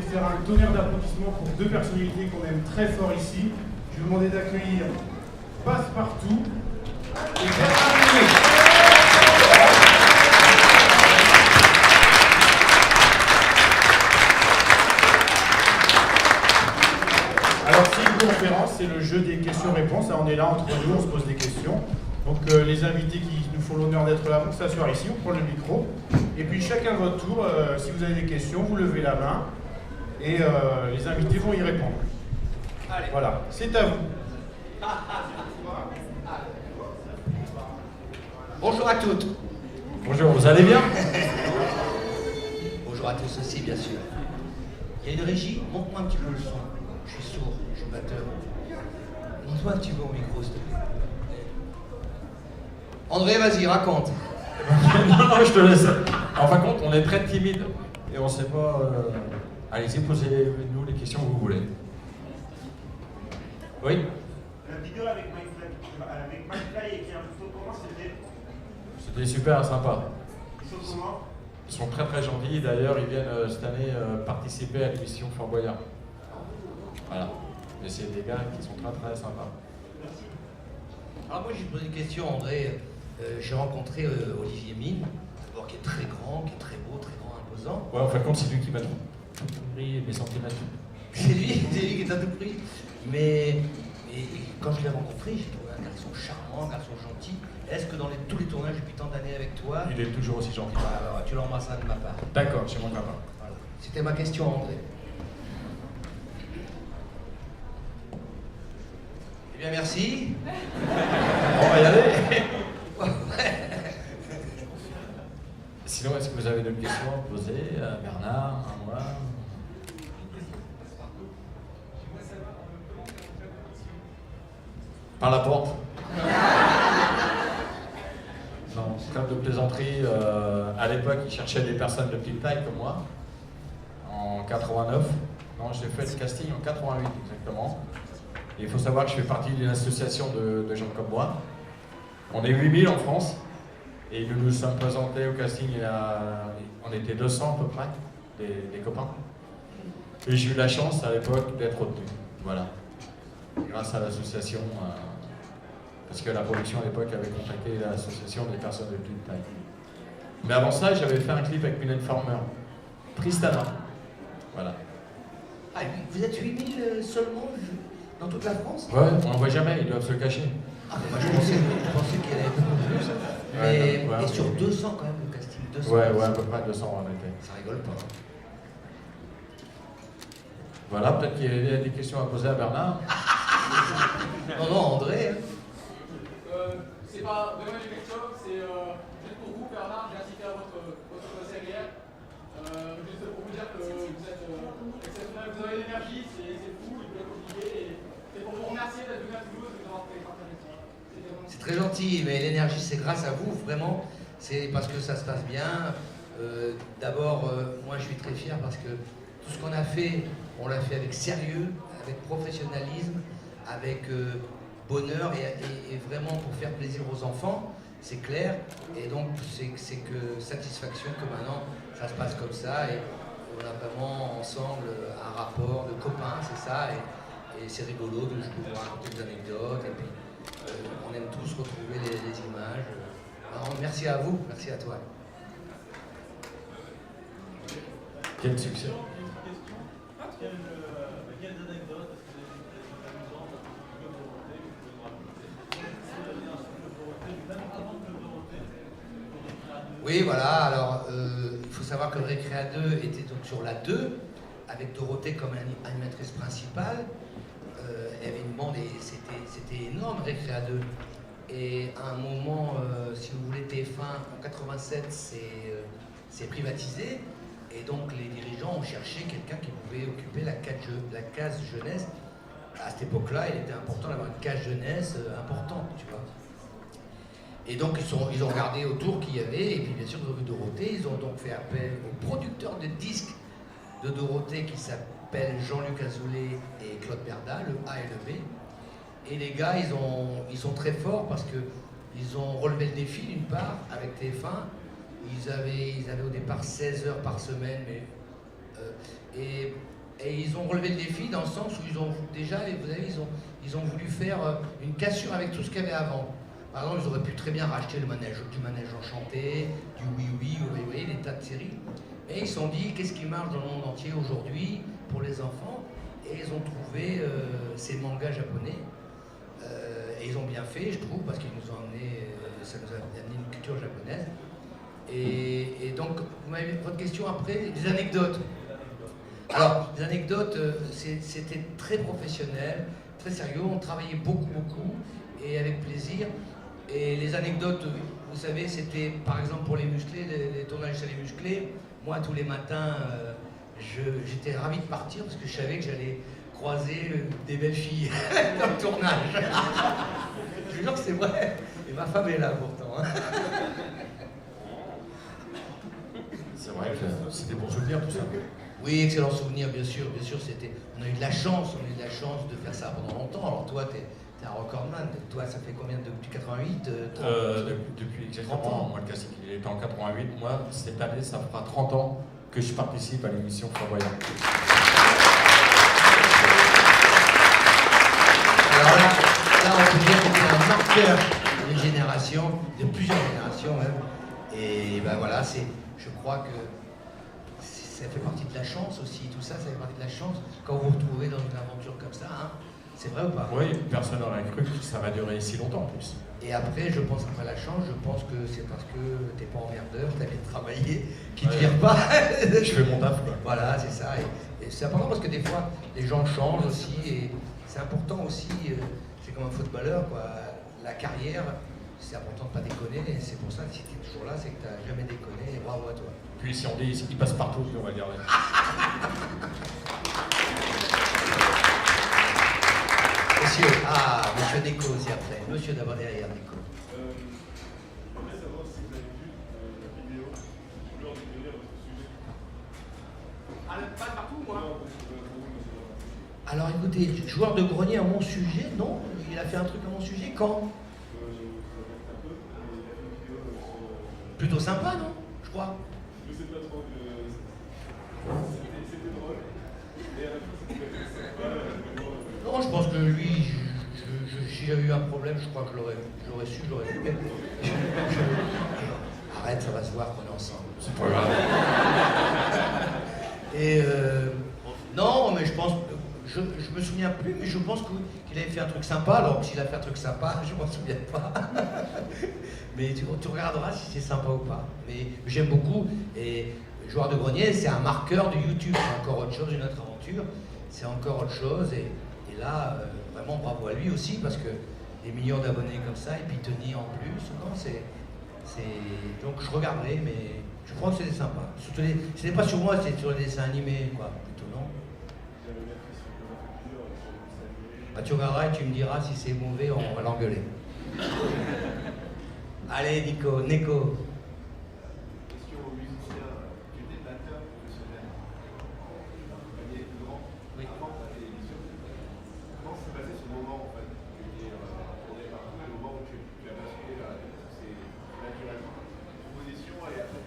faire un tonnerre d'applaudissements pour deux personnalités qu'on aime très fort ici. Je vais vous demander d'accueillir Passepartout et Bernard Minet. Alors, c'est une conférence, c'est le jeu des questions-réponses. On est là entre nous, on se pose des questions. Donc, les invités qui nous font l'honneur d'être là vont s'asseoir ici, on prend le micro. Et puis, chacun votre tour, si vous avez des questions, vous levez la main et les invités vont y répondre. Allez. Voilà, c'est à vous. Bonjour à toutes. Bonjour, vous allez bien? Bonjour à tous aussi, bien sûr. Il y a une régie, montre-moi un petit peu le son. Je suis sourd, je suis batteur. Montre-moi un petit peu au micro, s'il te plaît. André, vas-y, raconte. Non, je te laisse. En fin de compte, on est très timide et on ne sait pas. Allez-y, posez-nous les questions que vous voulez. Oui? La vidéo avec McFly et qui est un peu comment c'était? C'était super sympa. Ils sont comment? Ils sont très très gentils. D'ailleurs, ils viennent cette année participer à l'émission Fort Boyard. Voilà. Mais c'est des gars qui sont très très sympas. Merci. Alors moi, j'ai posé une question, André. J'ai rencontré Olivier Mine, d'abord qui est très grand, qui est très beau, très grand, imposant. Ouais, en fin de compte, c'est lui qui m'a tout pris mes centimètres. C'est lui qui est à tout prix. Mais quand je l'ai rencontré, j'ai trouvé un garçon charmant, un garçon gentil. Est-ce que dans tous les tournages depuis tant d'années avec toi, Il est toujours aussi gentil. alors, tu l'embrasseras de ma part. D'accord, c'est mon papa. Voilà. C'était ma question, André. Eh bien, merci. On va y aller. Sinon, est-ce que vous avez d'autres questions à poser à Bernard, à moi? Par la porte. Non, club de plaisanterie, à l'époque, ils cherchaient des personnes de petite taille comme moi, en 89. Non, j'ai fait le casting en 88 exactement. Et il faut savoir que je fais partie d'une association de gens comme moi. On est 8000 en France, et nous nous sommes présentés au casting, on était 200 à peu près, des copains. Et j'ai eu la chance à l'époque d'être retenu, voilà. Grâce à l'association, parce que la production à l'époque avait contacté l'association des personnes de petite taille. Mais avant ça, j'avais fait un clip avec Mylène Farmer, Tristana, voilà. Ah, vous êtes 8000 seulement dans toute la France? Ouais, on n'en voit jamais, ils doivent se cacher. Ah, mais moi je pensais qu'il y en avait beaucoup plus. Mais Ouais, et sur 200 quand même le casting, 200. Ouais, à peu près 200 en été. Ça rigole pas. Voilà, peut-être qu'il y a des questions à poser à Bernard. Non, non, André. C'est pas vraiment une question, c'est juste pour vous, Bernard, j'ai assisté à votre série. Juste pour vous dire que vous êtes exceptionnel, vous avez l'énergie, c'est fou, il faut l'oublier. Et c'est pour vous remercier d'être venu à Toulouse et d'avoir fait partager ça. C'est très gentil, mais l'énergie c'est grâce à vous, vraiment. C'est parce que ça se passe bien. D'abord, moi je suis très fier parce que tout ce qu'on a fait, on l'a fait avec sérieux, avec professionnalisme, avec bonheur et vraiment pour faire plaisir aux enfants, c'est clair. Et donc c'est que satisfaction que maintenant ça se passe comme ça et on a vraiment ensemble un rapport de copains, c'est ça. Et c'est rigolo de pouvoir raconter des anecdotes et puis on aime tous retrouver les images. Alors, merci à vous, merci à toi. Quel succès. Quelles anecdotes est-ce que vous avez amusantes à Club Dorothée que vous pouvez nous raconter? Même avant Club Dorothée, Oui, voilà, alors il faut savoir que le Récréa 2 était donc sur la 2, avec Dorothée comme animatrice principale. Il y avait une bande et c'était énorme, Récréa 2. Et à un moment, si vous voulez, TF1 en 87, c'est privatisé. Et donc les dirigeants ont cherché quelqu'un qui pouvait occuper la case jeunesse. À cette époque-là, il était important d'avoir une case jeunesse importante, tu vois. Et donc ils ont regardé autour qu'il y avait, et puis bien sûr, ils ont vu Dorothée. Ils ont donc fait appel au producteur de disques de Dorothée qui s'appelle Jean-Luc Azoulay et Claude Berda, le A et le B. Et les gars, ils sont très forts parce qu'ils ont relevé le défi d'une part avec TF1. Ils avaient au départ 16 heures par semaine, et Et ils ont relevé le défi dans le sens où ils ont déjà, vous savez, ils ont voulu faire une cassure avec tout ce qu'il y avait avant. Par exemple, ils auraient pu très bien racheter du manège enchanté, du oui-oui, vous voyez, des tas de séries. Mais ils se sont dit, qu'est-ce qui marche dans le monde entier aujourd'hui pour les enfants? Et ils ont trouvé ces mangas japonais. Et ils ont bien fait, je trouve, parce qu'ils nous ont amené, ça nous a amené une culture japonaise. Et donc, vous m'avez votre question après, des anecdotes. Alors, les anecdotes, c'était très professionnel, très sérieux, on travaillait beaucoup, et avec plaisir. Et les anecdotes, vous savez, c'était par exemple pour les musclés, les tournages chez les musclés. Moi, tous les matins, j'étais ravi de partir parce que je savais que j'allais croiser des belles filles dans le tournage. Je vous jure que c'est vrai. Et ma femme est là pourtant. Hein. C'est vrai que c'était pour souvenir tout ça. Oui, excellent souvenir, bien sûr, on a eu de la chance, de faire ça pendant longtemps. Alors toi, t'es un recordman, toi ça fait combien depuis 88 Depuis exactement, moi le casting il était en 88, moi cette année ça fera 30 ans que je participe à l'émission Flamboyant. Alors là on peut dire que c'est un marqueur d'une génération, de plusieurs générations même. Et ben voilà, je crois que ça fait partie de la chance aussi, tout ça, ça fait partie de la chance quand vous vous retrouvez dans une aventure comme ça, hein. C'est vrai ou pas? Oui, personne n'aurait cru que ça va durer si longtemps en plus. Et après, je pense après la chance, je pense que c'est parce que t'es pas emmerdeur, t'as bien travaillé, qui te vire pas. Je fais mon taf quoi. Voilà, c'est ça. Et c'est important parce que des fois, les gens changent aussi, et c'est important aussi, c'est comme un footballeur, quoi. La carrière, c'est important de pas déconner, et c'est pour ça que si t'es toujours là, c'est que t'as jamais déconné, et bravo à toi. Puis si on dit il passe partout, on va le garder. Monsieur Neko aussi après. Monsieur d'abord derrière Neko. Je voudrais savoir si vous avez vu la vidéo lors de venir à votre sujet. Ah, pas partout, moi. Alors écoutez, joueur de grenier à mon sujet, non? Il a fait un truc à mon sujet quand? Plutôt sympa, non? Je crois. Je sais pas trop que c'était drôle. Et à la fin, c'était sympa. Non, je pense que lui, si j'avais eu un problème, je crois que je l'aurais su, je l'aurais fait. Arrête, ça va se voir qu'on est ensemble. C'est pas grave. Et non, mais je pense, je me souviens plus, mais je pense qu'il avait fait un truc sympa. Alors s'il a fait un truc sympa, je m'en souviens pas. Mais tu regarderas si c'est sympa ou pas. Mais j'aime beaucoup. Et joueur de grenier, c'est un marqueur de YouTube. C'est encore autre chose, une autre aventure. C'est encore autre chose. Et là, vraiment bravo à lui aussi, parce que des millions d'abonnés comme ça, et puis Tony en plus, non, donc je regarderai, mais je crois que c'était sympa. C'était pas sur moi, c'était sur les dessins animés, quoi, plutôt, non? Bah, tu regarderas et tu me diras si c'est mauvais, on va l'engueuler. Allez, Neko. Question aux musiciens, tu étais batteur professionnel. Tu es plus grand avant la télévision. Comment s'est passé ce moment en fait? Tu étais tourné partout et le moment où tu as basculé vers la télé, c'est naturellement une position et après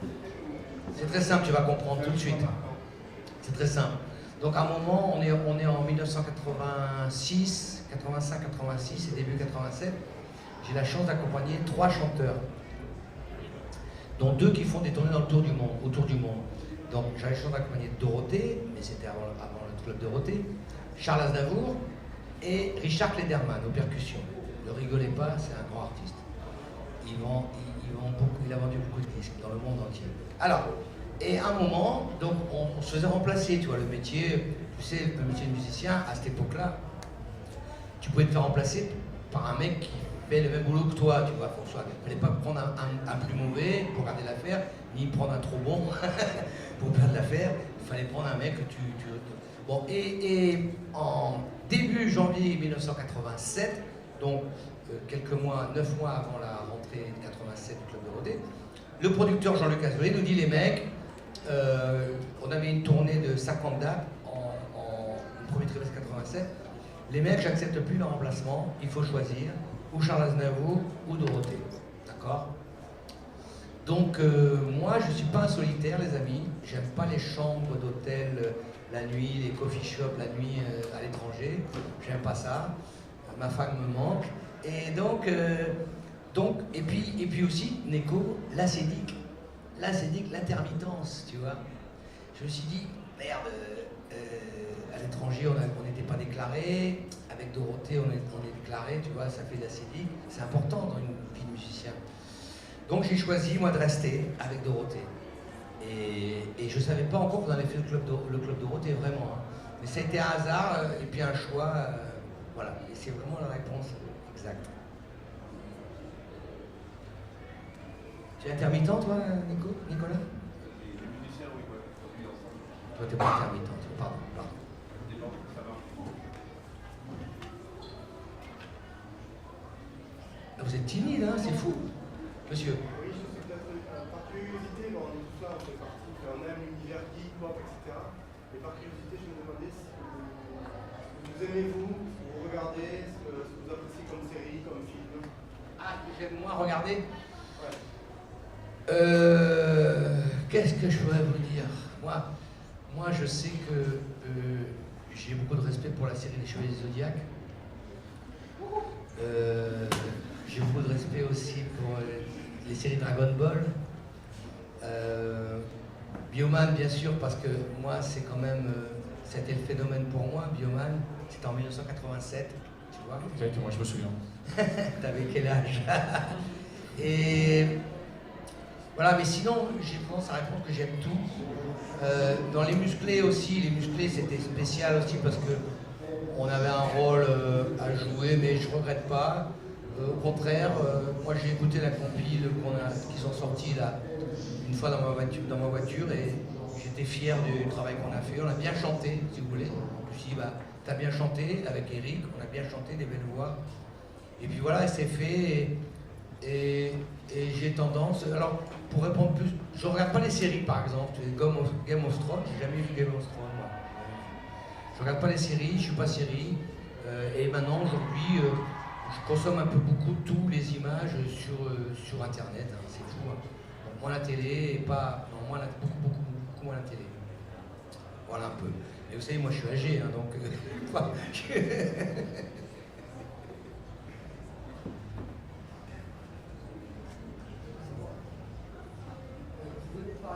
C'est très simple, tu vas comprendre tout de suite. C'est très simple. Donc à un moment, on est en 1986, 85-86 et début 87. J'ai la chance d'accompagner 3 chanteurs, dont 2 qui font des tournées autour du monde. Donc j'avais la chance d'accompagner Dorothée, mais c'était avant le club Dorothée, Charles Aznavour et Richard Klederman aux percussions. Ne rigolez pas, c'est un grand artiste. Il a vendu beaucoup de disques dans le monde entier. Alors, et à un moment, donc on se faisait remplacer, tu vois, le métier, tu sais, le métier de musicien, à cette époque-là, tu pouvais te faire remplacer par un mec qui fait le même boulot que toi, tu vois, François. Il ne fallait pas prendre un plus mauvais pour garder l'affaire, ni prendre un trop bon pour perdre l'affaire. Il fallait prendre un mec que tu... Bon, et en début janvier 1987, donc quelques mois, 9 mois avant la rentrée de 87 du Club Dorothée, le producteur Jean-Luc Azoulay nous dit, les mecs, on avait une tournée de 50 dates en premier trimestre 87, les mecs, j'accepte plus le remplacement, il faut choisir, ou Charles Aznavour, ou Dorothée. D'accord? Donc, moi, je ne suis pas un solitaire, les amis. J'aime pas les chambres d'hôtel la nuit, les coffee shops, la nuit à l'étranger. J'aime pas ça. Ma femme me manque. Et donc et puis aussi, Neko, l'acédique, l'intermittence, tu vois. Je me suis dit, merde, à l'étranger, on n'était pas déclaré. Avec Dorothée, on est déclaré, tu vois, ça fait de l'acédique. C'est important dans une vie de musicien. Donc j'ai choisi, moi, de rester avec Dorothée. Et je ne savais pas encore qu'on avait fait le club Dorothée, vraiment. Hein. Mais ça a été un hasard et puis un choix. Voilà, et c'est vraiment la réponse exacte. Tu es intermittent, toi, Nicolas? Les musiciens, oui, ouais, produits ensemble. Toi, tu n'es pas intermittent, pardon. Ça marche. Vous êtes timide, hein, c'est fou. Monsieur. Oui, je sais peut-être par curiosité, bon, on est tous là, on fait partie, on aime l'univers geek, pop, etc. Mais par curiosité, je me demandais ce que vous aimez, vous regardez, ce que vous appréciez comme série, comme film. Ah, j'aime moins regarder. Ouais. Qu'est-ce que je pourrais vous dire? Moi, je sais que j'ai beaucoup de respect pour la série Les Chevaliers du Zodiaque. J'ai beaucoup de respect aussi pour les séries Dragon Ball. Bioman, bien sûr, parce que moi, c'est quand même... c'était le phénomène pour moi, Bioman. C'était en 1987, tu vois. Exactement, moi je me souviens. T'avais quel âge? Et... voilà, mais sinon, j'ai tendance à répondre que j'aime tout. Dans les musclés aussi, c'était spécial aussi parce que on avait un rôle à jouer, mais je regrette pas. Au contraire, moi j'ai écouté la compile qu'ils ont sorti là une fois dans ma voiture et j'étais fier du travail qu'on a fait. On a bien chanté, si vous voulez. Je me suis dit, bah, t'as bien chanté avec Eric, on a bien chanté, des belles voix. Et puis voilà, c'est fait. Et j'ai tendance. Alors, pour répondre plus, je regarde pas les séries par exemple. Game of Thrones, j'ai jamais vu Game of Thrones moi. Je regarde pas les séries, je suis pas série. Et maintenant, aujourd'hui, je consomme un peu beaucoup tous les images sur Internet. Hein, c'est fou. Hein. Donc, moins la télé et pas. Non, beaucoup moins la télé. Voilà un peu. Et vous savez, moi je suis âgé, hein, donc.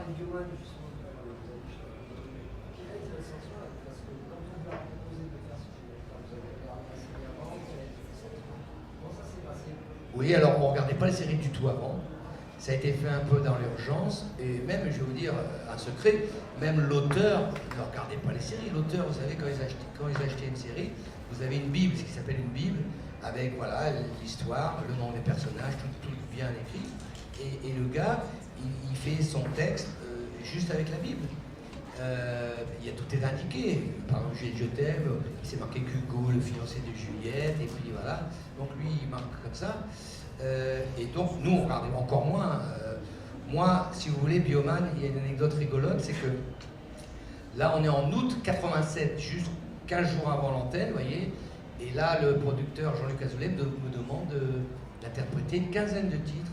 Bioman, justement, quelle a été la sensation là? Parce que quand on vous a proposé de faire ce sujet, vous avez regardé la série avant, vous avez fait ça. Comment ça s'est passé? Oui, alors on ne regardait pas les séries du tout avant. Ça a été fait un peu dans l'urgence. Et même, je vais vous dire un secret, même l'auteur ne regardait pas les séries. L'auteur, vous savez, quand ils achetaient une série, vous avez une Bible, ce qui s'appelle une Bible, avec voilà l'histoire, le nom des personnages, tout bien écrit. Et le gars, il fait son texte juste avec la Bible. Il y a tout est indiqué. Par exemple, Je t'aime, il s'est marqué qu'Hugo, le fiancé de Juliette, et puis voilà. Donc lui, il marque comme ça. Et donc, nous, on regardait encore moins. Moi, si vous voulez, Bioman, il y a une anecdote rigolote, c'est que là, on est en août 87, juste 15 jours avant l'antenne, vous voyez. Et là, le producteur Jean-Luc Azoulay me demande d'interpréter une quinzaine de titres.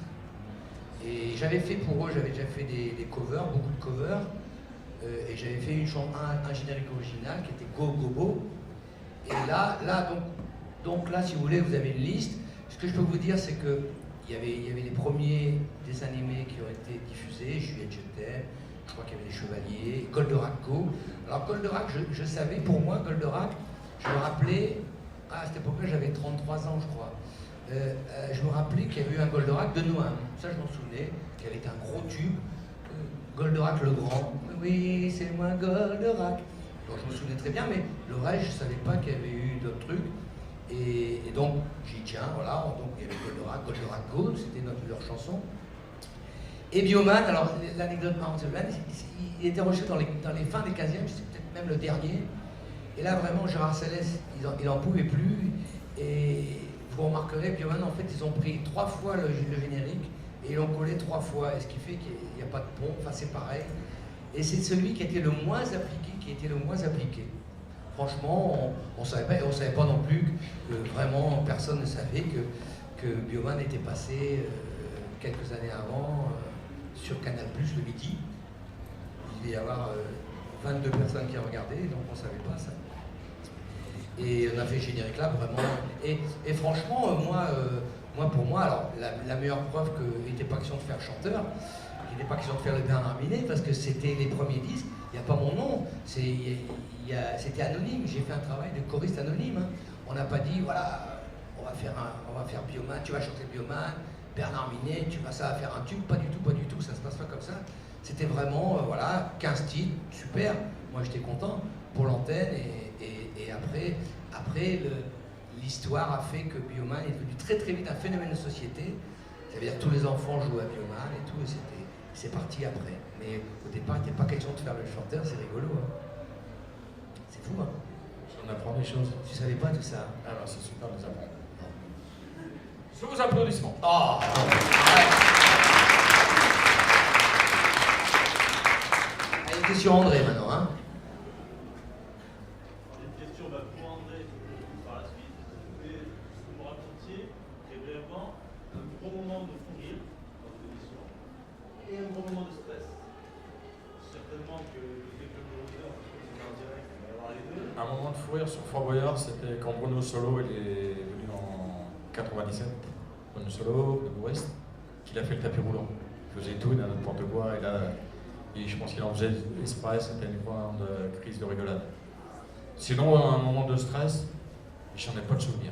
Et j'avais fait pour eux, j'avais déjà fait des covers, beaucoup de covers, et j'avais fait un générique original qui était Go Go Bo. Et là donc là, si vous voulez, vous avez une liste. Ce que je peux vous dire, c'est que il y avait les premiers dessins animés qui ont été diffusés, Juliette, je t'aime, je crois qu'il y avait les Chevaliers, Goldorak Go. Alors Goldorak, je savais, pour moi, Goldorak, je me rappelais, à cette époque-là, j'avais 33 ans, je crois. Je me rappelais qu'il y avait eu un Goldorak de Noam, ça je m'en souvenais, qui avait été un gros tube, Goldorak le Grand, oui c'est moi Goldorak, donc je me souvenais très bien, mais le reste je ne savais pas qu'il y avait eu d'autres trucs, et donc j'ai dit tiens, voilà, donc il y avait Goldorak Go, c'était leur chanson, et Bioman, alors l'anecdote marrante de Bioman, il était enregistré dans les fins des 15e, c'est peut-être même le dernier, et là vraiment Gérard Céleste, il en pouvait plus, et vous remarquerez, Bioman, en fait, ils ont pris 3 fois le générique et ils l'ont collé 3 fois, et ce qui fait qu'il n'y a pas de pont, enfin c'est pareil. Et c'est celui qui était le moins appliqué, Franchement, on savait pas non plus que vraiment personne ne savait que Bioman était passé quelques années avant sur Canal+, le midi. Il devait y avoir 22 personnes qui ont regardé, donc on ne savait pas ça. Et on a fait le générique là, vraiment. Et franchement, pour moi, alors la meilleure preuve qu'il n'était pas question de faire chanteur, il n'était pas question de faire le Bernard Minet, parce que c'était les premiers disques, il n'y a pas mon nom, c'était anonyme, j'ai fait un travail de choriste anonyme. Hein. On n'a pas dit, voilà, on va faire Bioman, tu vas chanter Bioman, Bernard Minet, ça va faire un tube, pas du tout, ça se passe pas comme ça. C'était vraiment, voilà, 15 titres, super, moi j'étais content pour l'antenne, et après l'histoire a fait que Bioman est devenu très très vite un phénomène de société. C'est-à-dire que tous les enfants jouaient à Bioman et tout, et c'est parti après. Mais au départ, il n'était pas question de faire le chanteur, c'est rigolo. Hein. C'est fou, hein. On apprend des choses. Tu savais pas tout ça? Ah bah c'est super de nous apprendre. Sous vos applaudissements. Oh, Allez, une question André maintenant, hein. Une question pour André par la suite. Et vous me racontiez très brièvement un gros moment de fou rire dans l'émission et un gros moment de stress. Certainement que dès que le auditeur est en direct, on va avoir les deux. Un moment de fou rire sur Fort Boyard, c'était quand Bruno Solo il est venu en 97. Bruno Solo, de l'Ouest, qu'il a fait le tapis roulant. Il faisait tout, il a n'importe quoi, et là, je pense qu'il en faisait exprès, c'était une grande crise de rigolade. Sinon, un moment de stress, j'en ai pas de souvenir.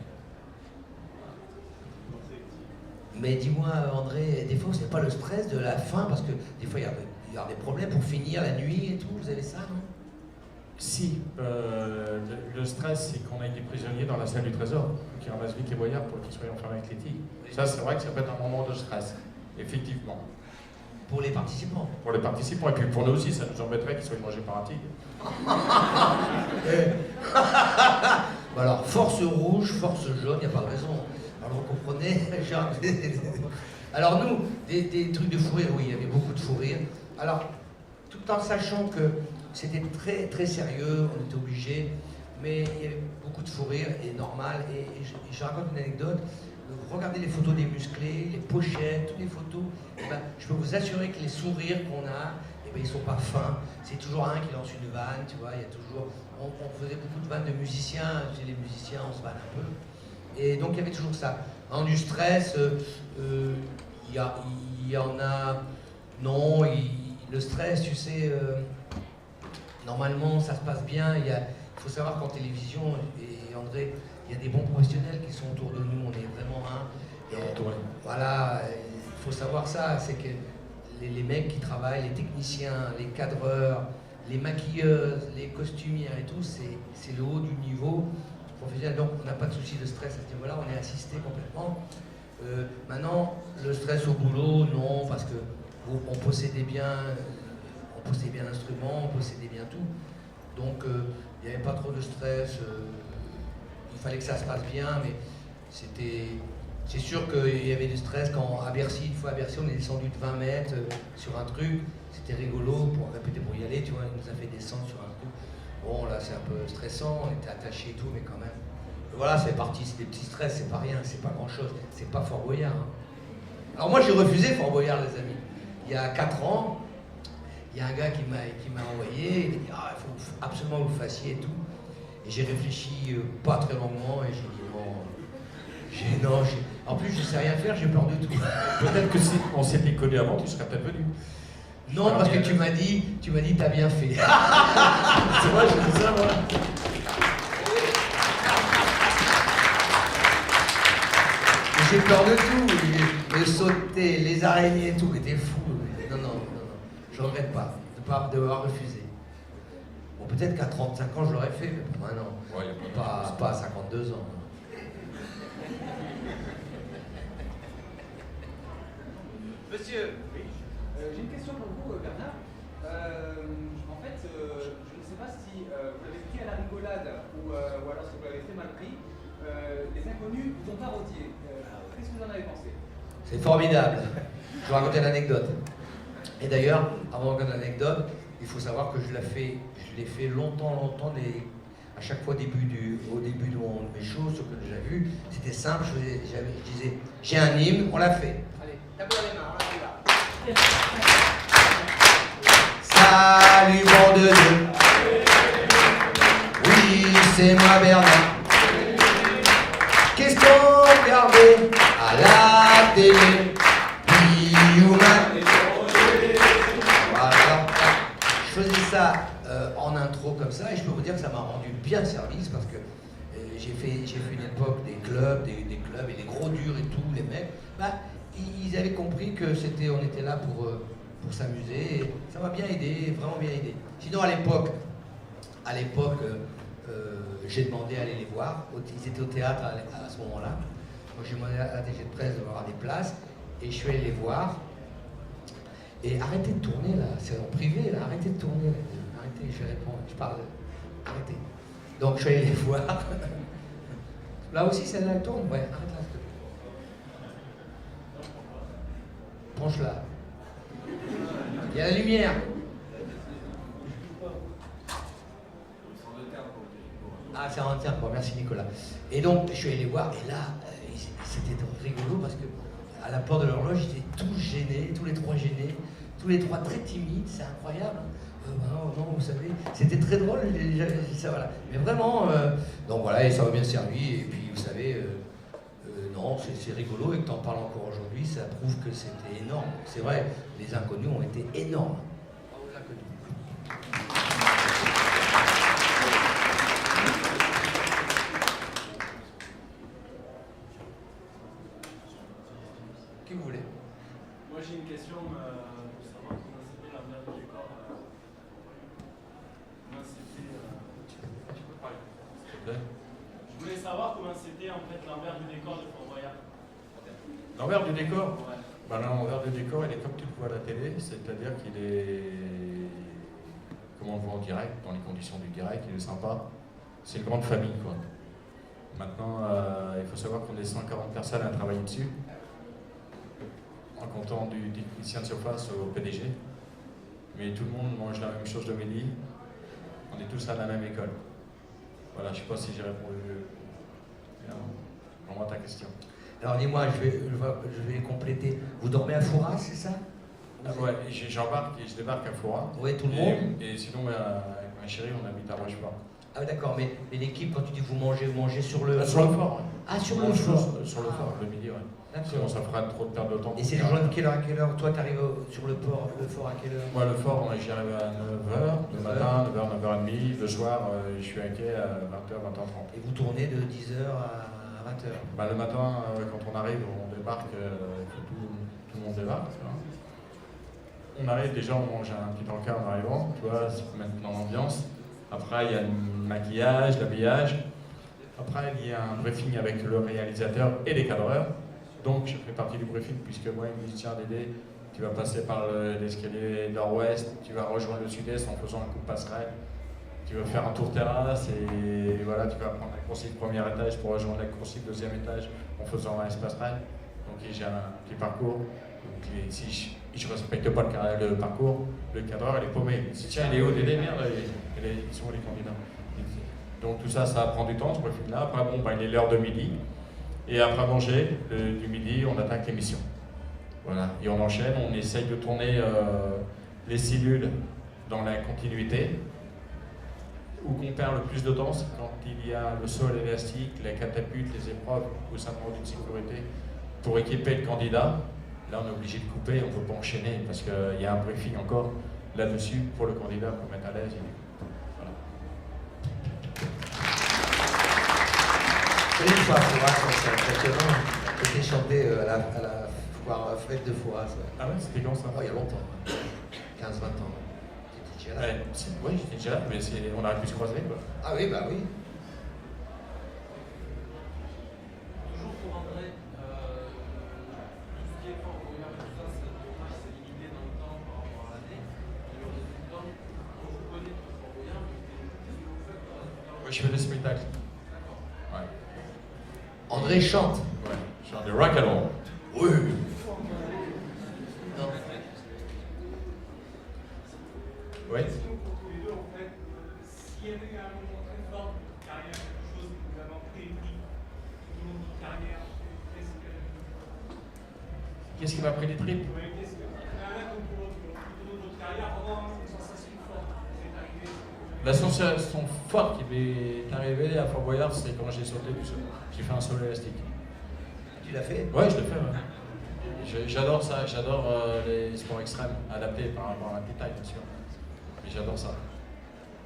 Mais dis-moi André, des fois c'est pas le stress de la fin, parce que des fois il y a des problèmes pour finir la nuit et tout, vous avez ça, non? Si, le stress, c'est qu'on ait des prisonniers dans la salle du trésor, qui ramassent vite les boyards pour qu'ils soient enfermés avec les tigres. Ça, c'est vrai que ça peut être un moment de stress, effectivement. Pour les participants. Pour les participants, et puis pour nous aussi, ça nous embêterait qu'ils soient mangés par un tigre. Bon alors, force rouge, force jaune, il n'y a pas de raison. Alors vous comprenez, genre, alors nous, des trucs de fou rire, oui, il y avait beaucoup de fou rire. Alors, tout en sachant que c'était très très sérieux, on était obligés, mais il y avait beaucoup de fou rire, et normal, et je raconte une anecdote. Regardez les photos des musclés, les pochettes, toutes les photos, et ben, je peux vous assurer que les sourires qu'on a, et ben, ils sont pas fins. C'est toujours un qui lance une vanne, tu vois, il y a toujours... On faisait beaucoup de vannes de musiciens, chez les musiciens, on se vanne un peu. Et donc il y avait toujours ça. En du stress, il y en a... Non, le stress, tu sais, normalement ça se passe bien. Il faut savoir qu'en télévision, et André, il y a des bons professionnels qui sont autour de nous, on est vraiment un. Voilà, il faut savoir ça, c'est que les mecs qui travaillent, les techniciens, les cadreurs, les maquilleuses, les costumières et tout, c'est le haut du niveau professionnel. Donc on n'a pas de souci de stress à ce niveau-là, on est assisté complètement. Maintenant, le stress au boulot, non, parce que on possédait bien l'instrument, on possédait bien tout. Donc il n'y avait pas trop de stress. Il fallait que ça se passe bien, mais c'est sûr qu'il y avait du stress quand à Bercy, une fois à Bercy, on est descendu de 20 mètres sur un truc. C'était rigolo pour répéter, pour y aller, tu vois, il nous a fait descendre sur un truc. Bon, là, c'est un peu stressant, on était attachés et tout, mais quand même. Voilà, c'est parti, c'est des petits stress, c'est pas rien, c'est pas grand-chose, c'est pas Fort Boyard. Hein. Alors moi, j'ai refusé Fort Boyard, les amis. Il y a 4 ans, il y a un gars qui m'a envoyé, il m'a dit, ah, il faut absolument que vous le fassiez et tout. Et j'ai réfléchi pas très longuement et j'ai dit non. En plus, je sais rien faire, j'ai peur de tout. Peut-être que si on s'était connus avant, tu serais peut-être venu. Non, parce que tu m'as dit, t'as bien fait. C'est vrai, j'ai dit ça, moi. J'ai peur de tout, le sauter, les araignées et tout, c'était fou. Non, je regrette pas de devoir refuser. Bon, peut-être qu'à 35 ans, je l'aurais fait, mais pour maintenant, Ouais, pas à 52 ans. Monsieur, j'ai une question pour vous, Bernard. En fait, je ne sais pas si vous avez pris à la rigolade ou alors si vous l'avez très mal pris. Les inconnus vous ont parodié. Qu'est-ce que vous en avez pensé? C'est formidable. Je vais raconter une anecdote. Et d'ailleurs, avant de raconter l'anecdote, il faut savoir que je l'ai fait longtemps, à chaque fois au début de mes shows, ce que j'ai vu, c'était simple, je disais, j'ai un hymne, on l'a fait. Allez, tapez dans les mains, on l'a fait là. Salut bande de c'est moi Bernard. Qu'est-ce qu'on regardait à la télé? Human. Voilà. Je faisais ça en intro comme ça et je peux vous dire que ça m'a rendu bien service parce que j'ai fait une époque des clubs et les gros durs et tout, les mecs, bah, ils avaient compris que on était là pour s'amuser et ça m'a bien aidé, vraiment bien aidé. Sinon à l'époque, j'ai demandé à aller les voir, ils étaient au théâtre à ce moment-là. Moi j'ai demandé à la DG de presse de m'avoir des places et je suis allé les voir. Et arrêtez de tourner là, c'est en privé là, arrêtez de tourner, arrêtez, je réponds, je parle, arrêtez. Donc je suis allé les voir. Là aussi celle-là elle tourne, ouais, arrête là. Penche-la. Il y a la lumière. Ah, c'est en interne, bon, merci Nicolas. Et donc, je suis allé les voir, et là, c'était rigolo parce que à la porte de l'horloge, ils étaient tous gênés, tous les trois gênés, tous les trois très timides, c'est incroyable. Non, vous savez, c'était très drôle, ça, voilà. Mais vraiment, donc voilà, et ça m'a bien servi, et puis vous savez, non, c'est rigolo, et que t'en parles encore aujourd'hui, ça prouve que c'était énorme. C'est vrai, les inconnus ont été énormes. Bravo, les inconnus. Qui vous voulez? Moi j'ai une question pour savoir comment c'était l'envers du décor. Comment c'était. Tu peux parler. S'il te plaît. Je voulais savoir comment c'était en fait l'envers du décor de Fort Boyard. L'envers du décor? Ouais. Ben, l'envers du décor, il est comme tu le vois à la télé, c'est-à-dire qu'il est, comme on le voit en direct, dans les conditions du direct, il est sympa. C'est une grande famille, quoi. Maintenant, il faut savoir qu'on est 140 personnes à travailler dessus, en comptant du technicien de surface au PDG. Mais tout le monde mange la même chose le midi. On est tous à la même école. Voilà, je ne sais pas si j'ai répondu vraiment à ta question. Alors dis-moi, je vais compléter. Vous dormez à Fouras, c'est ça? Ouais, j'embarque et je débarque à Fouras. Oui, tout le monde. Et sinon, avec ma chérie, on habite à Rochefort. Ah d'accord, mais l'équipe, quand tu dis vous mangez sur le... Sur le fort, ouais. Ah, sur le fort. Sur le fort, le midi, ouais. D'accord. Sinon, ça fera trop de perte de temps. Et c'est le journée de quelle heure à quelle heure? Toi, tu arrives sur le fort à quelle heure? Moi, le fort, j'y arrive à 9h, le matin, 9h, 9h30. Le soir, je suis à quai à 20h, 20h30. Et vous tournez de 10h à 20h? Bah, le matin, quand on arrive, on débarque, tout le monde débarque. Tu vois. On arrive, déjà, on mange un petit encas en arrivant, tu vois, c'est pour mettre dans l'ambiance. Après, il y a le maquillage, l'habillage. Après, il y a un briefing avec le réalisateur et les cadreurs. Donc, je fais partie du briefing, puisque moi, il me dit, tiens, Dédé, tu vas passer par l'escalier nord-ouest, tu vas rejoindre le sud-est en faisant un coup de passerelle. Tu vas faire un tour terrasse et voilà, tu vas prendre la coursive premier étage pour rejoindre la coursive deuxième étage en faisant un espace rail. Donc, j'ai un petit parcours. Donc, si je ne respecte pas le parcours, le cadreur, il est paumé. Il dit, tiens, il est où, Dédé? Merde, ils sont où les candidats? Donc tout ça, ça prend du temps, ce briefing-là. Après, bon, il est l'heure de midi. Et après manger, du midi, on attaque l'émission. Voilà. Et on enchaîne, on essaye de tourner les cellules dans la continuité. Où qu'on perd le plus de temps, c'est quand il y a le sol élastique, les catapultes, les épreuves, ou simplement d'une sécurité pour équiper le candidat. Là, on est obligé de couper, on ne peut pas enchaîner parce qu'il y a un briefing encore là-dessus pour le candidat pour mettre à l'aise. Voilà. Une fois à Fouras, c'est impressionnant. J'étais chanté à la fête de Fouras. Ouais. Ah ouais, c'était quand ça? Oh, il y a longtemps, 15-20 ans. J'étais déjà là. Oui, j'étais déjà là, mais on aurait pu se croiser, quoi. Ah oui, bah oui. Toujours pour André, tout ce qui est Fort Boyard et tout ça, c'est dommage, c'est limité dans le temps par rapport à l'année. Et le résultat, quand vous connaissez Fort Boyard, qu'est-ce que vous faites pour le résultat? Oui, je fais des spectacles. Ouais. André chante. Ouais, je chante de rock and roll. Oui. Oui. Pour tous les deux, en fait, s'il y avait eu un moment très fort de carrière, quelque chose que vous avez pris tout au long de votre carrière, Qu'est-ce qui m'a pris les tripes? tout au long de votre carrière, vraiment une sensation forte, vous êtes arrivé, L'association forte qui m'est arrivée à Fort Boyard, c'est quand j'ai sauté du saut. J'ai fait un saut élastique. Tu l'as fait? Ouais, je l'ai fait, ouais. J'adore ça, j'adore les sports extrêmes, adaptés par rapport à ma petite taille, bien sûr. Mais j'adore ça.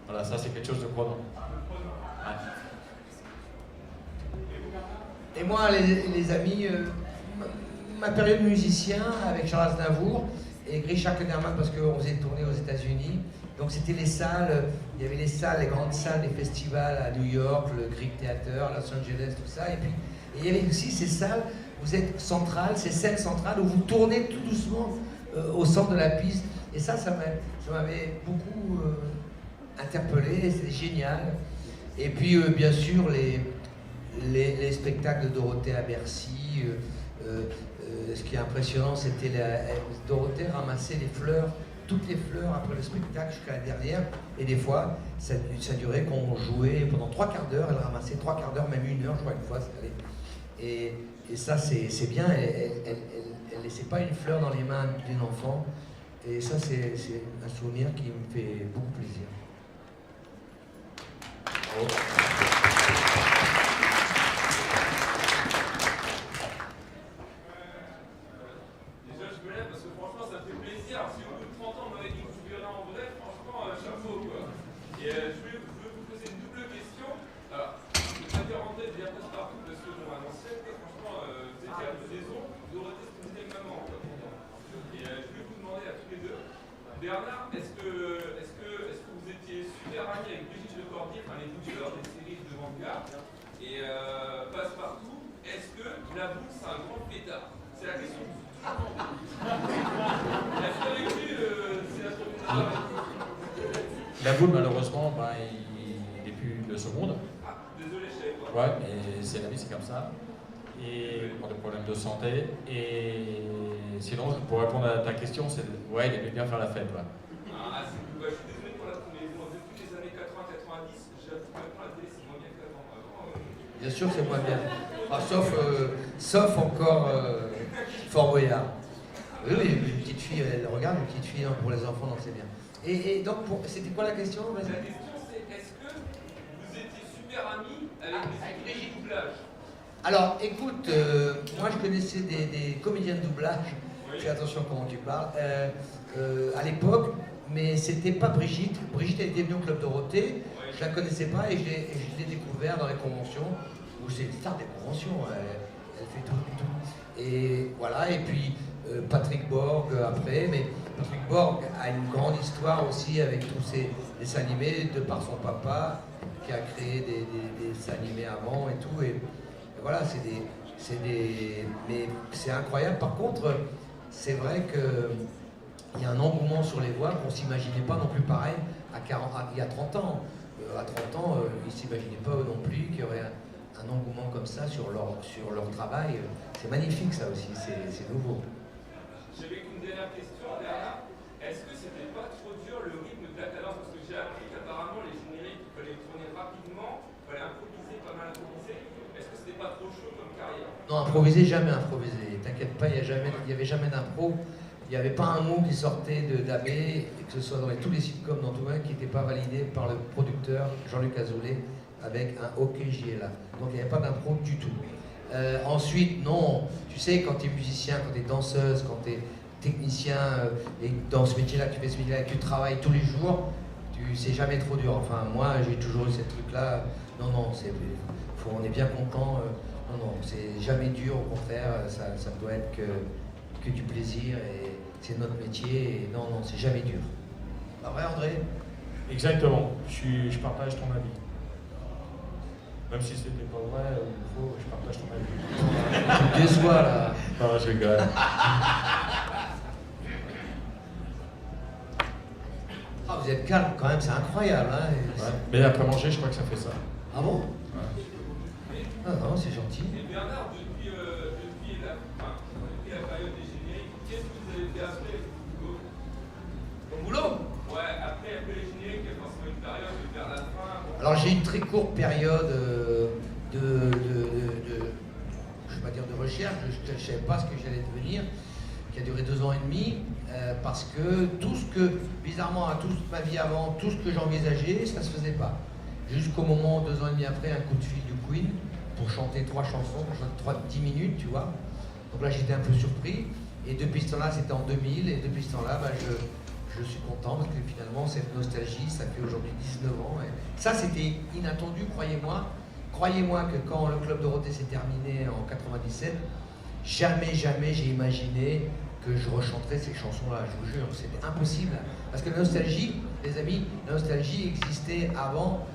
Voilà, ça c'est quelque chose de prenant. Ouais. Et moi, les amis, ma période musicien avec Charles Aznavour et Richard Klederman, parce qu'on faisait tourner aux États-Unis. Donc c'était les salles, il y avait les salles, les grandes salles des festivals à New York, le Greek Theater, Los Angeles, tout ça. Et puis il y avait aussi ces salles, vous êtes centrales, ces scènes centrales où vous tournez tout doucement au centre de la piste. Et ça m'avait beaucoup interpellé, c'était génial. Et puis bien sûr les spectacles de Dorothée à Bercy. Ce qui est impressionnant, c'était Dorothée ramassait les fleurs, toutes les fleurs après le spectacle jusqu'à la dernière. Et des fois, ça durait qu'on jouait pendant 3 quarts d'heure. Elle ramassait 3 quarts d'heure, même 1 heure, je crois, une fois. Et ça, c'est bien. Elle ne laissait pas une fleur dans les mains d'un enfant. Et ça, c'est un souvenir qui me fait beaucoup plaisir. Oh. Bernard, est-ce que vous étiez super ami avec Brigitte Lecordier, enfin les bouteurs des séries de manga, et Passepartout, est-ce que la boule c'est un grand pétard? C'est la question que tout le monde. Est-ce qu'avec lui, c'est la première? La boule, malheureusement, il n'est plus de ce monde. Ah, désolé, je savais pas. Ouais, mais c'est la vie, c'est comme ça. Et pour des problèmes de santé. Et sinon, pour répondre à ta question, c'est ouais, il aimait bien faire la fête. Ouais. Ah, je suis désolé pour la première. Depuis les années 80-90, j'avoue maintenant la télé, c'est moins bien qu'avant. Bien sûr, c'est moins bien. Ah, sauf encore Fort Boyard. Oui, une petite fille, elle regarde, une petite fille, pour les enfants, non, c'est bien. Et donc, c'était quoi la question? La question, c'est est-ce que vous étiez super amis avec Brigitte doublage? Alors, écoute, moi je connaissais des comédiens de doublage, fais attention comment tu parles, à l'époque, mais c'était pas Brigitte. Brigitte elle était venue au Club Dorothée, je la connaissais pas et je l'ai découvert dans les conventions, où c'est une star des conventions, elle fait tout. Et voilà, et puis Patrick Borg après, mais Patrick Borg a une grande histoire aussi avec tous ces dessins animés, de par son papa, qui a créé des dessins animés avant et tout. Et voilà, mais c'est incroyable. Par contre, c'est vrai qu'il y a un engouement sur les voix qu'on ne s'imaginait pas non plus pareil il y a 30 ans. À 30 ans, ils ne s'imaginaient pas non plus qu'il y aurait un engouement comme ça sur leur travail. C'est magnifique ça aussi, c'est nouveau. J'avais une dernière question, Bernard. Est-ce que c'était pas trop dur le rythme de la cadence? Parce que j'ai appris qu'apparemment les génériques, il fallait tourner rapidement, il fallait improviser, pas mal improviser. Est-ce que c'était pas trop chaud comme carrière? Non, improviser, jamais improviser. T'inquiète pas, il n'y avait jamais d'impro. Il n'y avait pas un mot qui sortait d'AB, que ce soit dans tous les sitcoms, dans tout le monde, qui n'était pas validé par le producteur Jean-Luc Azoulay avec un OK JLA. Donc il n'y avait pas d'impro du tout. Ensuite, non, tu sais, quand tu es musicien, quand tu es danseuse, quand tu es technicien, et dans ce métier-là, tu fais ce métier-là, que tu travailles tous les jours, c'est jamais trop dur. Enfin, moi, j'ai toujours eu ce truc-là. Non, on est bien content. Non, c'est jamais dur, au contraire, ça ne doit être que du plaisir, et c'est notre métier, et non, c'est jamais dur. Pas vrai, André? Exactement, je partage ton avis. Même si c'était pas vrai ou faux, je partage ton avis. Tu me déçois, là. Non, je rigole. Ah, vous êtes calme quand même, c'est incroyable. Hein, ouais. Mais après manger, je crois que ça fait ça. Ah bon? Ouais. Ah non, c'est gentil. Et Bernard, depuis la période des génériques, qu'est-ce que vous avez fait après Ton boulot? Ouais, après les génériques, il y a forcément une période vers la fin. Alors j'ai une très courte période je ne vais pas dire de recherche, je ne savais pas ce que j'allais devenir. qui a duré 2 ans et demi, parce que tout ce que, bizarrement, à toute ma vie avant, tout ce que j'envisageais, ça se faisait pas. Jusqu'au moment, 2 ans et demi après, un coup de fil du Queen pour chanter 3 chansons, pour chanter 10 minutes, tu vois. Donc là, j'étais un peu surpris. Et depuis ce temps-là, c'était en 2000, et depuis ce temps-là, je suis content parce que finalement, cette nostalgie, ça fait aujourd'hui 19 ans. Et ça, c'était inattendu, croyez-moi. Croyez-moi que quand le Club Dorothée s'est terminé en 97, jamais j'ai imaginé que je rechanterais ces chansons-là, je vous jure. C'était impossible. Parce que la nostalgie, les amis, la nostalgie existait avant.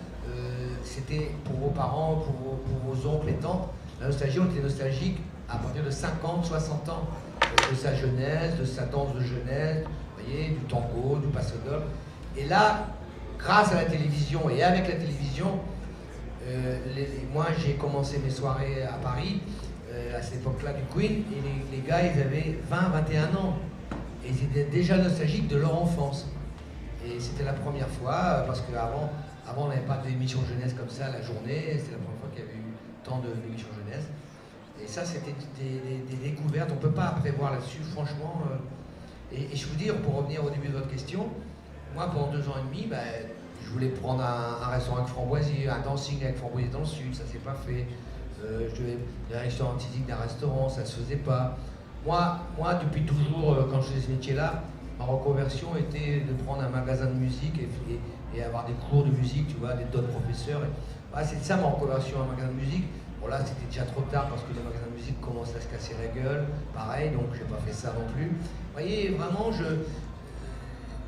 C'était pour vos parents, pour vos oncles et tantes. La nostalgie, on était nostalgique à partir de 50, 60 ans. De sa jeunesse, de sa danse de jeunesse, vous voyez, du tango, du passo-doble. Et là, grâce à la télévision et avec la télévision, moi j'ai commencé mes soirées à Paris, à cette époque-là du Queen, et les gars ils avaient 20, 21 ans. Et ils étaient déjà nostalgiques de leur enfance. Et c'était la première fois, parce qu'avant on n'avait pas d'émission jeunesse comme ça la journée, c'était la première fois qu'il y avait eu tant d'émissions jeunesse. Et ça, c'était des découvertes, on ne peut pas prévoir là-dessus, franchement. Et je vous dire, pour revenir au début de votre question, moi, pendant 2 ans et demi, je voulais prendre un restaurant avec Framboisier, un dancing avec Framboisier dans le Sud, ça ne s'est pas fait. Je devais direction artistique d'un restaurant, ça ne se faisait pas. Moi, depuis toujours, quand je faisais ce métier-là, ma reconversion était de prendre un magasin de musique et avoir des cours de musique, tu vois, des d'autres professeurs. C'est ça ma reconversion, un magasin de musique. Bon là c'était déjà trop tard parce que les magasins de musique commencent à se casser la gueule, pareil, donc j'ai pas fait ça non plus. Vous voyez, vraiment,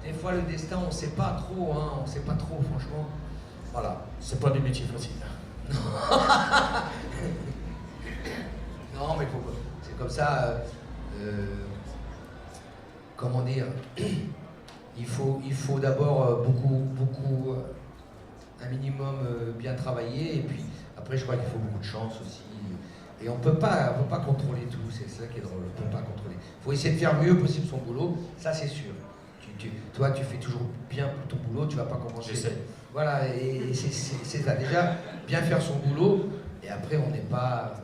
des fois le destin on sait pas trop, on sait pas trop franchement. Voilà. C'est pas des métiers faciles. Non mais c'est comme ça, comment dire, il faut d'abord beaucoup, un minimum bien travailler et puis après, je crois qu'il faut beaucoup de chance aussi. Et on ne peut pas contrôler tout, c'est ça qui est drôle, on ne peut pas contrôler. Il faut essayer de faire mieux possible son boulot, ça c'est sûr. Toi, tu fais toujours bien ton boulot, tu ne vas pas commencer. J'essaie. Voilà, et c'est ça. Déjà, bien faire son boulot, et après, on n'est pas...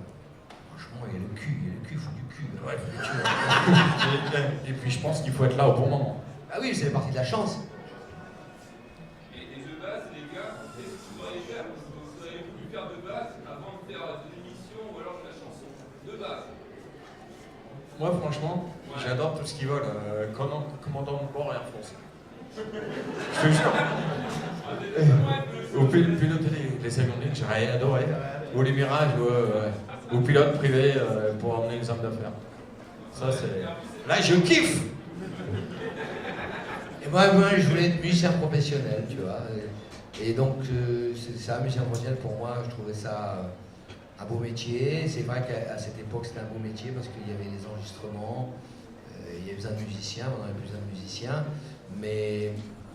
Franchement, il y a le cul, il faut du cul. Ouais, il faut du cul. Et puis, je pense qu'il faut être là au bon moment. Ah oui, c'est partie de la chance. Et de base, les gars, qu'est-ce que vous auriez fait? Vous auriez voulu faire de base avant de faire de l'émission ou alors de la chanson? De base. Moi, franchement, j'adore tout ce qui vole. Commandant de bord Air Force. Je te jure. Ou piloter les avions, j'aurais adoré. Ou les mirages, ou pilote privé pour emmener les hommes d'affaires. Ça, c'est. Là, je kiffe! Et moi, je voulais être musicien professionnel, tu vois. Et donc, c'est ça, musicien professionnel, pour moi, je trouvais ça un beau métier. C'est vrai qu'à cette époque, c'était un beau métier parce qu'il y avait les enregistrements, il y avait besoin de musiciens, on avait besoin de musiciens.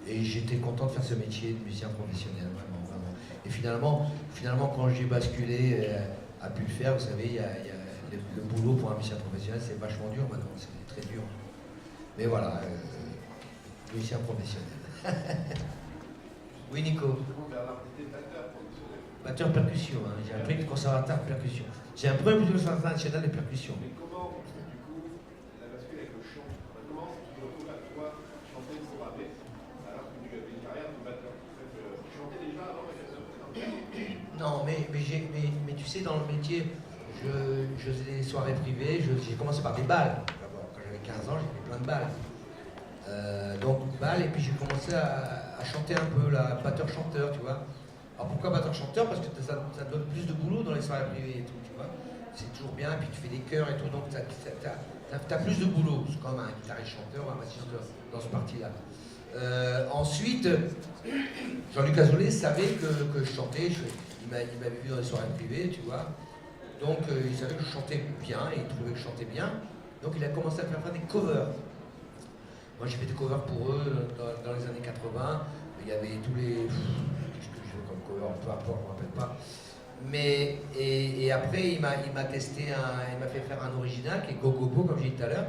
Et j'étais content de faire ce métier de musicien professionnel, vraiment. Et finalement quand j'ai basculé à pu le faire, vous savez, le boulot pour un musicien professionnel, c'est vachement dur maintenant, c'est très dur. Mais voilà, musicien professionnel. Oui, Nico. Batteur percussion, hein. J'ai un prix de conservateur de percussion. J'ai un prix de conservateur national de percussion. Mais comment, du coup, la bascule avec le chant, comment tu te retrouves à toi chanter pour rapper alors que tu avais une carrière de batteur? Tu chantais déjà avant la carrière? Non, mais tu sais, dans le métier, je faisais des soirées privées, j'ai commencé par des balles. D'abord, quand j'avais 15 ans, j'ai fait plein de balles. Donc balles, et puis j'ai commencé à chanter un peu, là, batteur-chanteur, tu vois. Alors pourquoi batteur-chanteur? Parce que ça donne plus de boulot dans les soirées privées et tout, tu vois. C'est toujours bien, et puis tu fais des chœurs et tout, donc t'as plus de boulot. C'est comme un guitariste-chanteur, un bassiste dans ce parti-là. Ensuite, Jean-Luc Azoulay savait que je chantais, il m'avait vu dans les soirées privées, tu vois. Donc il savait que je chantais bien, et il trouvait que je chantais bien. Donc il a commencé à faire des covers. Moi j'ai fait des covers pour eux dans les années 80. Il y avait tous les... Qu'est-ce que je veux comme cover, peu importe, je ne me rappelle pas. Mais, et après il m'a testé, il m'a fait faire un original qui est Go Go Go, comme j'ai dit tout à l'heure.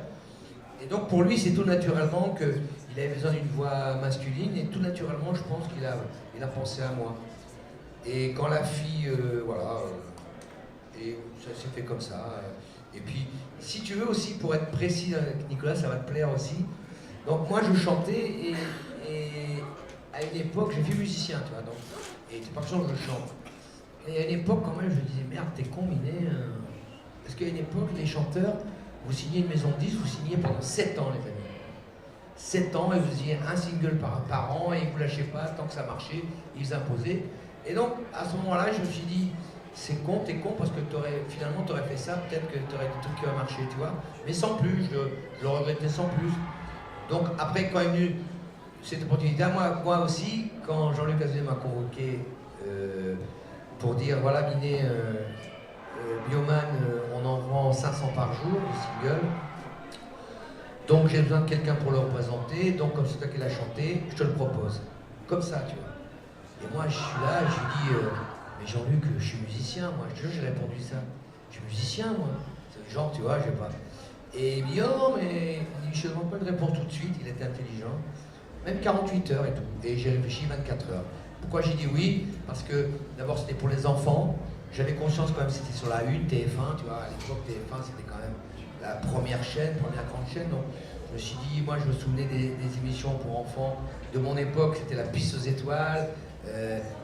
Et donc pour lui c'est tout naturellement qu'il avait besoin d'une voix masculine, et tout naturellement je pense qu'il a pensé à moi. Et quand la fille, et ça s'est fait comme ça. Et puis, si tu veux aussi, pour être précis avec Nicolas, ça va te plaire aussi. Donc moi, je chantais et à une époque, j'ai fait musicien, tu vois. Donc, et c'est pas que je chante. Et à une époque, quand même, je me disais, merde, t'es combiné. Parce qu'à une époque, les chanteurs, vous signez une maison de disques, vous signez pendant 7 ans, les amis. 7 ans, et vous faisiez un single par an, et vous lâchez pas tant que ça marchait, ils vous imposaient. Et donc, à ce moment-là, je me suis dit, c'est con, t'es con, parce que finalement, t'aurais fait ça, peut-être que t'aurais des trucs qui auraient marché, tu vois. Mais sans plus, je le regrettais sans plus. Donc, après, quand est venue cette opportunité, moi aussi, quand Jean-Luc Azoulay m'a convoqué pour dire, voilà, Binet, Bioman, on en vend 500 par jour, le single. Donc j'ai besoin de quelqu'un pour le représenter, donc comme c'est toi qui l'as chanté, je te le propose. Comme ça, tu vois. Et moi je suis là, je lui dis, mais Jean-Luc, je suis musicien, moi, je te jure, j'ai répondu ça. Je suis musicien, moi. C'est le genre, tu vois, j'ai pas. Et il me dit, oh, mais je ne demande pas une réponse tout de suite, il était intelligent. Même 48 heures et tout. Et j'ai réfléchi 24 heures. Pourquoi j'ai dit oui? Parce que d'abord c'était pour les enfants. J'avais conscience quand même, c'était sur la 1, TF1, tu vois, à l'époque TF1 c'était quand même la première chaîne, première grande chaîne. Donc je me suis dit, moi je me souvenais des émissions pour enfants de mon époque, c'était la piste aux étoiles,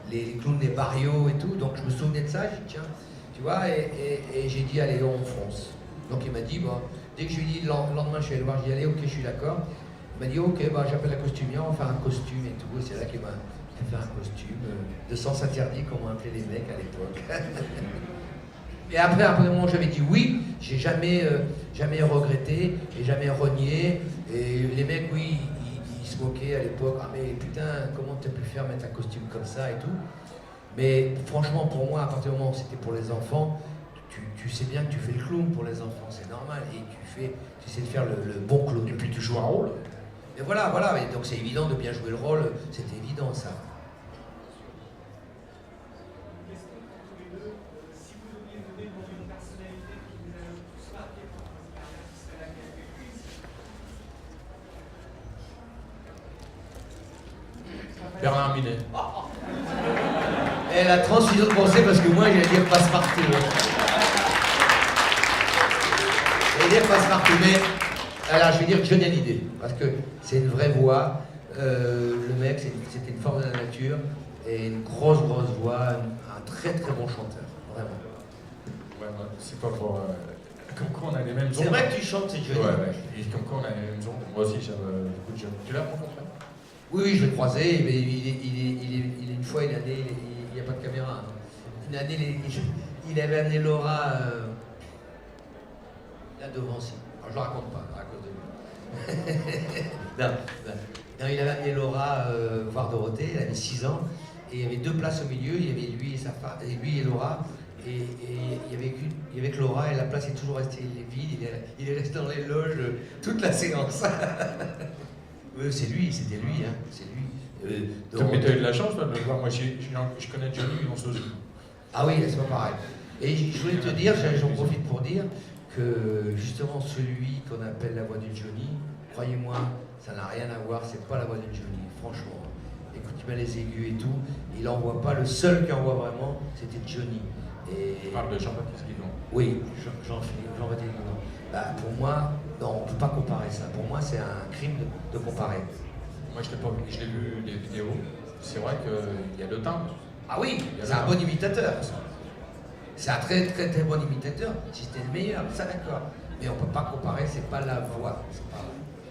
les clowns des barrios et tout. Donc je me souvenais de ça, j'ai dit tiens, tu vois, et j'ai dit allez, on fonce. Donc il m'a dit, bon, dès que je lui ai dit le lendemain je suis allé le voir, j'ai dit allez, ok, je suis d'accord. Il m'a dit ok, bah, j'appelle la costumière, on va faire un costume et tout. Et c'est là qu'il m'a fait un costume de sens interdit, comme on appelait les mecs à l'époque. Et après le moment où j'avais dit oui, j'ai jamais regretté et jamais renié. Et les mecs, oui, ils se moquaient à l'époque. Ah mais putain, comment t'as pu faire mettre un costume comme ça et tout. Mais franchement, pour moi, à partir du moment où c'était pour les enfants, tu sais bien que tu fais le clown pour les enfants, c'est normal. Et tu essaies de faire le bon clown. Et puis tu joues un rôle. Et voilà, et donc c'est évident de bien jouer le rôle, c'était évident ça. Bernard Minet. Elle a transfusion de pensée parce que moi j'allais dire Passepartout. J'allais dire Passepartout, mais alors je vais dire Johnny Hallyday, parce que c'est une vraie voix. Le mec, c'était une force de la nature et une grosse voix, un très très bon chanteur, vraiment. Ouais, c'est pas pour. Comme quoi on a les mêmes ondes. C'est vrai que tu chantes, c'est Johnny. Ouais. Et comme quoi on a les mêmes ondes. Moi aussi j'aime beaucoup de Johnny. Tu l'as rencontré? Oui, je l'ai croisé, mais il est une fois, une année, il n'y a pas de caméra. Une année, il avait amené Laura là devant aussi. Alors, je ne raconte pas, à cause de lui. non, il avait amené Laura voir Dorothée, elle avait 6 ans, et il y avait 2 places au milieu, il y avait lui et sa femme, et lui et Laura, et il y avait que Laura, et la place est toujours restée vide, il est resté dans les loges toute la séance. C'est lui, c'était lui, hein, c'est lui. Mais t'as eu de la chance de le voir, moi je connais Johnny dans ce jeu. Ah oui, c'est pas pareil. Et je voulais te dire, j'en profite pour dire que justement celui qu'on appelle la voix de Johnny, croyez-moi, ça n'a rien à voir, c'est pas la voix de Johnny, franchement. Écoute bien les aigus et tout, il envoie pas, le seul qui envoie vraiment, c'était Johnny. Et... Tu parles de Jean-Baptiste Guidon. Oui, Jean-Baptiste Guidon. Bah, pour moi, non, on ne peut pas comparer ça. Pour moi, c'est un crime de comparer. Moi, je l'ai vu les vidéos. C'est vrai qu'il y a le timbre. Ah oui, c'est un bon imitateur. C'est un très très très bon imitateur. Si c'était le meilleur, ça d'accord. Mais on ne peut pas comparer, c'est pas la voix. C'est pas...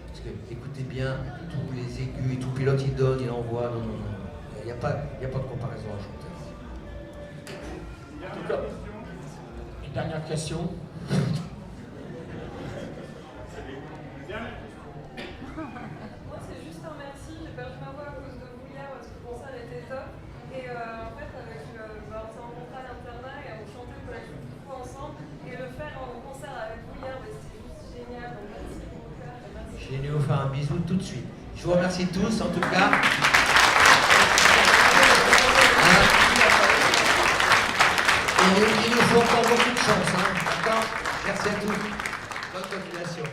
Parce que écoutez bien, tous les aigus et tout pilote il donne, il envoie. Non. Il n'y a pas de comparaison à chanteur. En tout cas, une dernière question. Moi, c'est juste un merci. J'ai perdu ma voix à cause de vous hier parce que le concert était top. Et en fait, on s'est rencontrés à l'internat et on chantait de la chute tout ensemble. Et le faire en concert avec vous hier, c'était juste génial. Donc, merci de mon cœur. Je vais lui faire un bisou tout de suite. Je vous remercie tous, en tout cas. Il nous faut encore beaucoup de chance, hein. D'accord? Merci à tous. Bonne continuation.